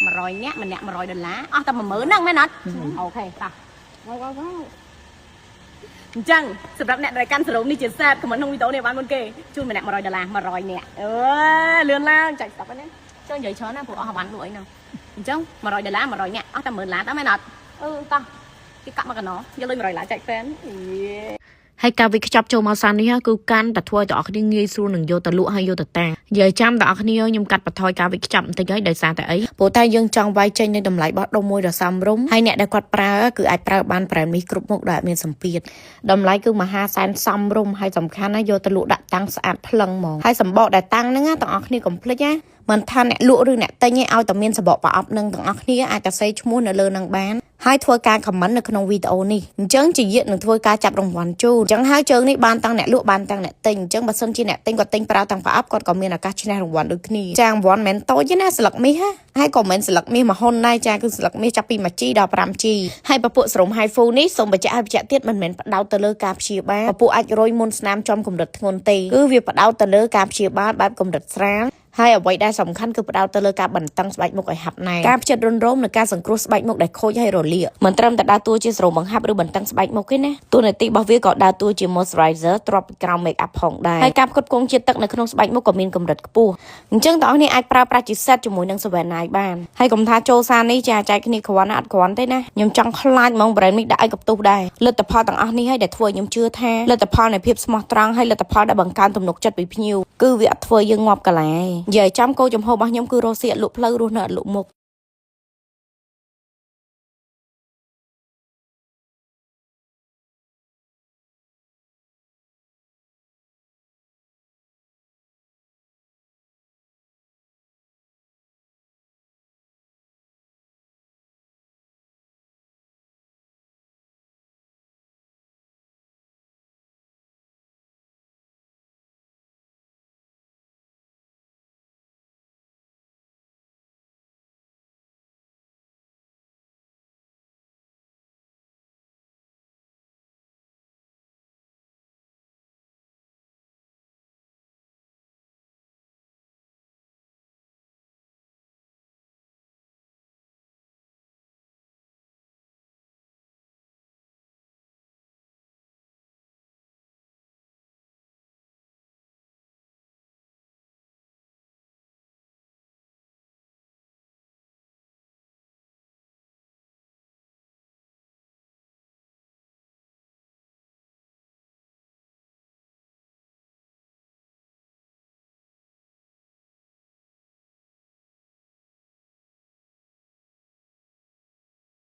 100នាក់ម្នាក់$100អស់តែ10000ហ្នឹងមែនអត់អូខេតោះអញ្ចឹងសម្រាប់អ្នកដែលកាន់សរុបនេះជាសែតខមមិនក្នុងវីដេអូនេះបានមុនគេជូនម្នាក់$100 100នាក់អើលឿនឡើងចាច់ស្តុកហ្នឹងចុះនិយាយច្រើនណាព្រោះអស់បានលក់អីហ្នឹងអញ្ចឹង$100 100នាក់អស់តែ10000តើមែនអត់តោះគេកាក់មកកណោយកលុយ$100ចែកហ្វេនហើយការវិខ្ចប់ចូលមកសាននេះគឺកាន់តែធ្វើឲ្យអ្នកគ្នាងាយស្រួលនឹងយកទៅលក់ហើយយកទៅតាំងនិយាយចាំអ្នកគ្នាខ្ញុំកាត់បន្ថយការវិខ្ចប់បន្តិចហើយដោយសារតែអីព្រោះតែយើងចង់វាយចេញនៅតម្លៃបោះដុំមួយដ៏សមរម្យហើយអ្នកដែលគាត់ប្រើគឺអាចប្រើបានប្រែនេះគ្រប់មុខដែលមានសម្ពាធតម្លៃគឺមហាសែនសមរម្យហើយសំខាន់ណាយកទៅលក់ដាក់តាំងស្អាតផ្លឹងហ្មងហើយសម្បកដែលតាំងហ្នឹងទាំងអស់គ្នាកុំភ្លេចណាមិនថាអ្នកលក់ឬអ្នកទិញឲ្យតែមានសម្បកប្រអប់នឹងទាំងអស់គ្នាអាចតែសេឈ្មោះនៅលើនឹងបានហើយធ្វើការខមមិននៅក្នុងវីដេអូនេះអញ្ចឹងជាយាកនឹងធ្វើការចាប់រង្វាន់ជូនអញ្ចឹងហើយជើងនេះបានតាំងអ្នកលក់បានតាំងអ្នកទិញអញ្ចឹងបើសិនជាអ្នកទិញគាត់ទិញប្រើតាំងប្រអប់គាត់ក៏មានឱកាសឈ្នះរង្វាន់ដូចគ្នាចារង្វាន់មិនតូចទេណាស្លឹកមាសហើយក៏មិនស្លឹកមាសមហុនដែរចាគឺស្លឹកមាសចាប់ពី 1G ដល់ 5G ហើយពពួកសរុប HiFu នេះសូមបញ្ជាក់ឲ្យបញ្ជាក់ទៀតមិនមែនផ្ដោតទៅលើការព្យាបាលពពួកអាចរយមុនស្នាមចំកម្រិតធ្ងន់ទេគឺវាផ្ដោតទៅលើការព្យាបាលបែបកម្រិតស្រាលហើយអ្វីដែលសំខាន់គឺផ្ដោតទៅលើការបន្តឹងស្បែកមុខឲ្យហាប់ណែការផ្ចិតរុនរោមនិងការសង្គ្រោះស្បែកមុខដែលខូចហើយរលាកមិនត្រឹមតែដើរតួជាស្រោមបង្ហាប់ឬបន្តឹងស្បែកមុខទេណាតួនាទីរបស់វាក៏ដើរតួជា moisturizer ទ្រាប់ពីក្រោម make up ផងដែរហើយការផ្គត់ផ្គង់ជាតិទឹកនៅក្នុងស្បែកមុខក៏មានកម្រិតខ្ពស់អញ្ចឹងបងប្អូនអាចប្រើប្រាស់ជា set ជាមួយនឹង Savannah បានហើយកុំថាចូលសារនេះចាចែកគ្នាគ្រាន់ណាអត់គ្រាន់ទេណាខ្ញុំចង់ខ្លាចហ្មង brand នេះដាក់ឲ្យកផ្ទុះដែរលទ្ធផលទាំងអស់នេះហើយដែលធ្វើឲ្យខ្ញុំជឿថាលទ្ធផលនៃភាពស្មោះត្រង់ហើយលទ្ធផលដែលបង្កើនទំនុកចិត្តពីភ្ញៀវគឺវាអត់ធ្វើយើងងាប់កាឡានិយាយចំគោចំហរបស់ខ្ញុំគឺរស់ស៊ីអត់លក់ផ្លូវរស់នៅអត់លក់មុខ